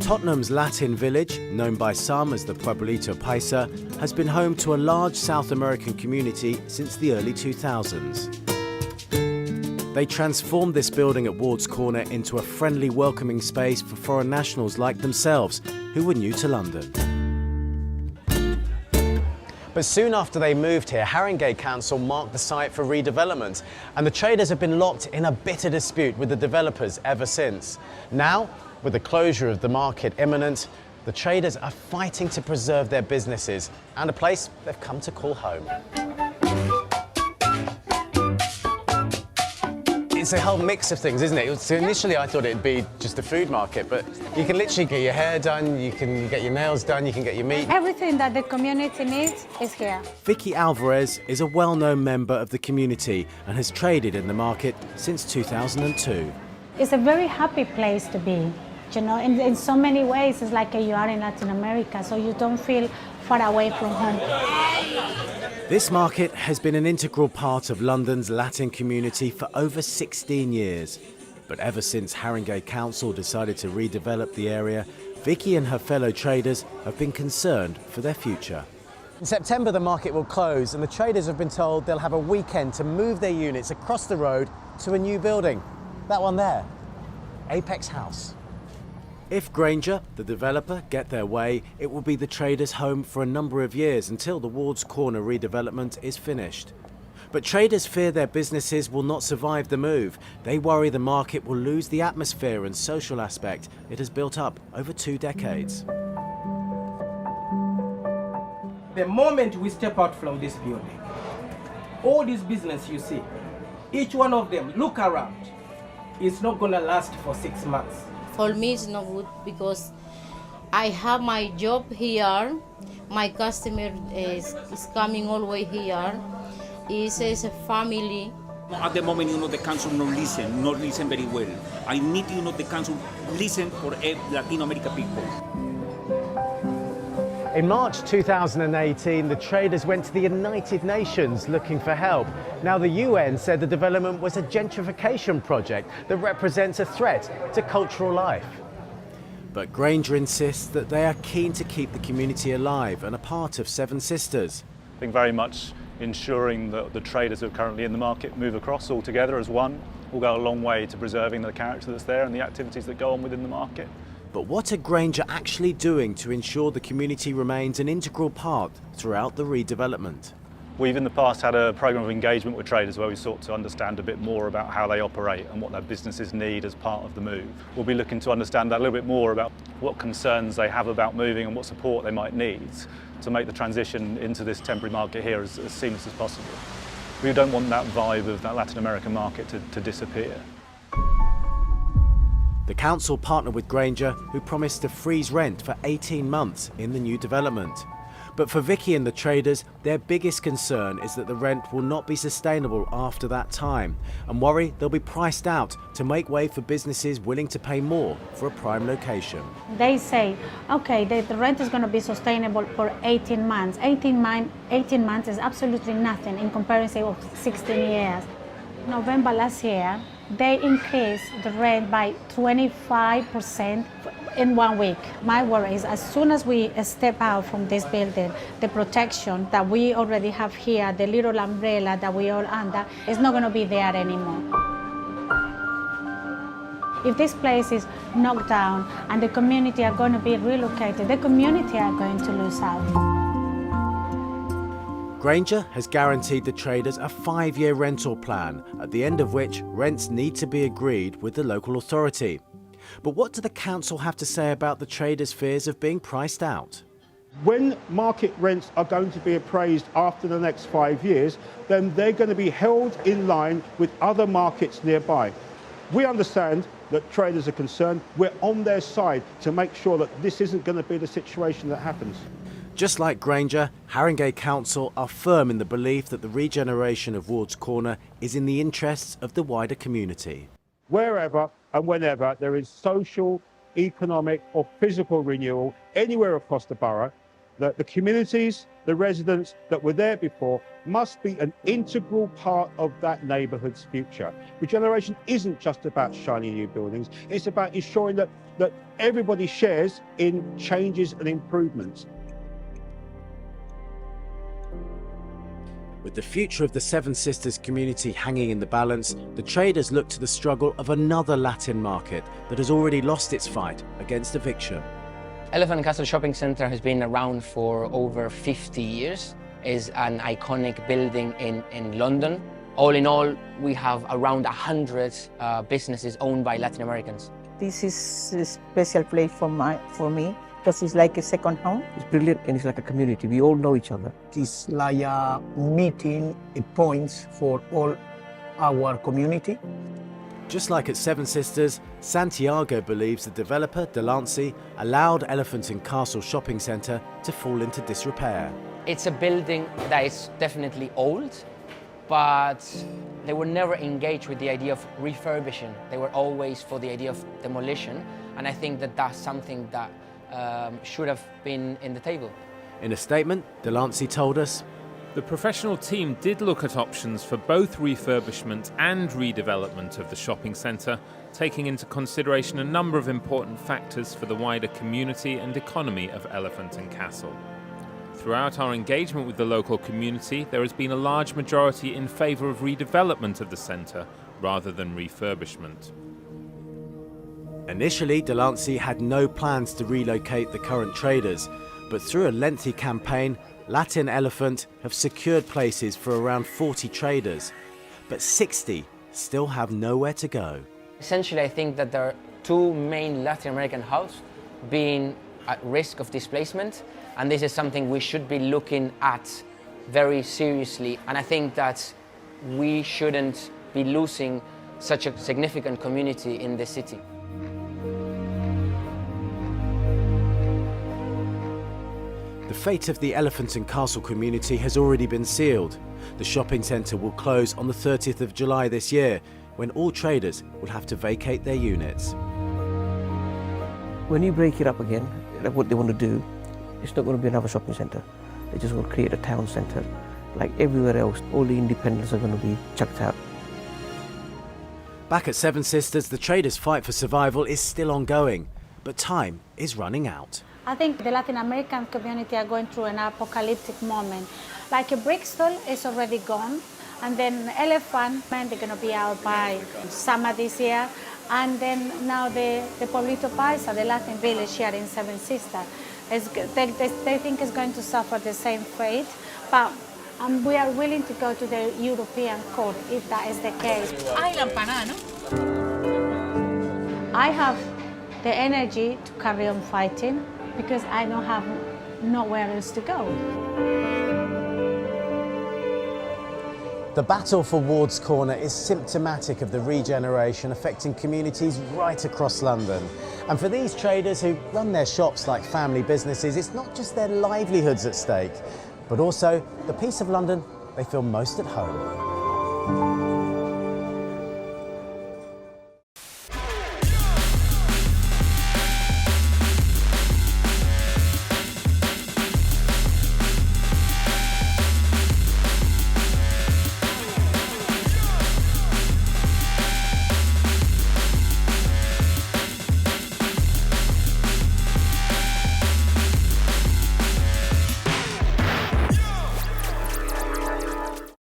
Tottenham's Latin village, known by some as the Pueblito Paisa, has been home to a large South American community since the early 2000s. They transformed this building at Ward's Corner into a friendly, welcoming space for foreign nationals like themselves who were new to London. But soon after they moved here, Haringey Council marked the site for redevelopment, and the traders have been locked in a bitter dispute with the developers ever since. Now, with the closure of the market imminent, the traders are fighting to preserve their businesses and a place they've come to call home. It's a whole mix of things, isn't it? So initially I thought it'd be just a food market, but you can literally get your hair done, you can get your nails done, you can get your meat. Everything that the community needs is here. Vicky Alvarez is a well-known member of the community and has traded in the market since 2002. It's a very happy place to be. You know, in so many ways, it's like you are in Latin America, so you don't feel far away from home. This market has been an integral part of London's Latin community for over 16 years. But ever since Haringey Council decided to redevelop the area, Vicky and her fellow traders have been concerned for their future. In September, the market will close, and the traders have been told they'll have a weekend to move their units across the road to a new building. That one there, Apex House. If Granger, the developer, get their way, it will be the traders' home for a number of years until the Ward's Corner redevelopment is finished. But traders fear their businesses will not survive the move. They worry the market will lose the atmosphere and social aspect it has built up over 2 decades. The moment we step out from this building, all this business you see, each one of them, look around, it's not going to last for 6 months. For me, it's not good because I have my job here. My customer is coming all the way here. It's a family. At the moment, the council not listen very well. I need, the council listen for Latin American people. In March 2018, the traders went to the United Nations looking for help. Now the UN said the development was a gentrification project that represents a threat to cultural life. But Granger insists that they are keen to keep the community alive and a part of Seven Sisters. I think very much ensuring that the traders who are currently in the market move across all together as one will go a long way to preserving the character that's there and the activities that go on within the market. But what are Granger actually doing to ensure the community remains an integral part throughout the redevelopment? We've in the past had a programme of engagement with traders where we sought to understand a bit more about how they operate and what their businesses need as part of the move. We'll be looking to understand that a little bit more about what concerns they have about moving and what support they might need to make the transition into this temporary market here as seamless as possible. We don't want that vibe of that Latin American market to disappear. The council partnered with Granger, who promised to freeze rent for 18 months in the new development. But for Vicky and the traders, their biggest concern is that the rent will not be sustainable after that time, and worry they'll be priced out to make way for businesses willing to pay more for a prime location. They say, okay, the rent is going to be sustainable for 18 months. 18 months is absolutely nothing in comparison of 16 years. November last year, they increased the rent by 25% in 1 week. My worry is as soon as we step out from this building, the protection that we already have here, the little umbrella that we all under, is not going to be there anymore. If this place is knocked down and the community are going to be relocated, the community are going to lose out. Granger has guaranteed the traders a 5-year rental plan, at the end of which rents need to be agreed with the local authority. But what do the council have to say about the traders' fears of being priced out? When market rents are going to be appraised after the next 5 years, then they're going to be held in line with other markets nearby. We understand that traders are concerned. We're on their side to make sure that this isn't going to be the situation that happens. Just like Granger, Haringey Council are firm in the belief that the regeneration of Ward's Corner is in the interests of the wider community. Wherever and whenever there is social, economic or physical renewal anywhere across the borough, that the communities, the residents that were there before must be an integral part of that neighbourhood's future. Regeneration isn't just about shiny new buildings, it's about ensuring that everybody shares in changes and improvements. With the future of the Seven Sisters community hanging in the balance, the traders look to the struggle of another Latin market that has already lost its fight against eviction. Elephant and Castle Shopping Centre has been around for over 50 years. It's an iconic building in London. All in all, we have around 100 businesses owned by Latin Americans. This is a special place for me because it's like a second home. It's brilliant and it's like a community. We all know each other. It's like a meeting points for all our community. Just like at Seven Sisters, Santiago believes the developer, Delancey, allowed Elephant and Castle Shopping Centre to fall into disrepair. It's a building that is definitely old, but they were never engaged with the idea of refurbishing. They were always for the idea of demolition, and I think that that's something that should have been in the table. In a statement, Delancey told us, the professional team did look at options for both refurbishment and redevelopment of the shopping centre, taking into consideration a number of important factors for the wider community and economy of Elephant and Castle. Throughout our engagement with the local community, there has been a large majority in favour of redevelopment of the centre rather than refurbishment. Initially, Delancey had no plans to relocate the current traders, but through a lengthy campaign, Latin Elephant have secured places for around 40 traders, but 60 still have nowhere to go. Essentially, I think that there are two main Latin American hubs being at risk of displacement, and this is something we should be looking at very seriously. And I think that we shouldn't be losing such a significant community in the city. The fate of the Elephant and Castle community has already been sealed. The shopping centre will close on the 30th of July this year, when all traders will have to vacate their units. When you break it up again, like what they want to do, it's not going to be another shopping centre. They just want to create a town centre. Like everywhere else, all the independents are going to be chucked out. Back at Seven Sisters, the traders' fight for survival is still ongoing, but time is running out. I think the Latin American community are going through an apocalyptic moment. Like a Brixton is already gone, and then Elephant, they're going to be out by summer this year, and then now the Pueblito Paisa, the Latin village here in Seven Sisters, they think is going to suffer the same fate, but we are willing to go to the European court if that is the case. I have the energy to carry on fighting because I don't have nowhere else to go. The battle for Ward's Corner is symptomatic of the regeneration affecting communities right across London. And for these traders who run their shops like family businesses, it's not just their livelihoods at stake, but also the piece of London they feel most at home.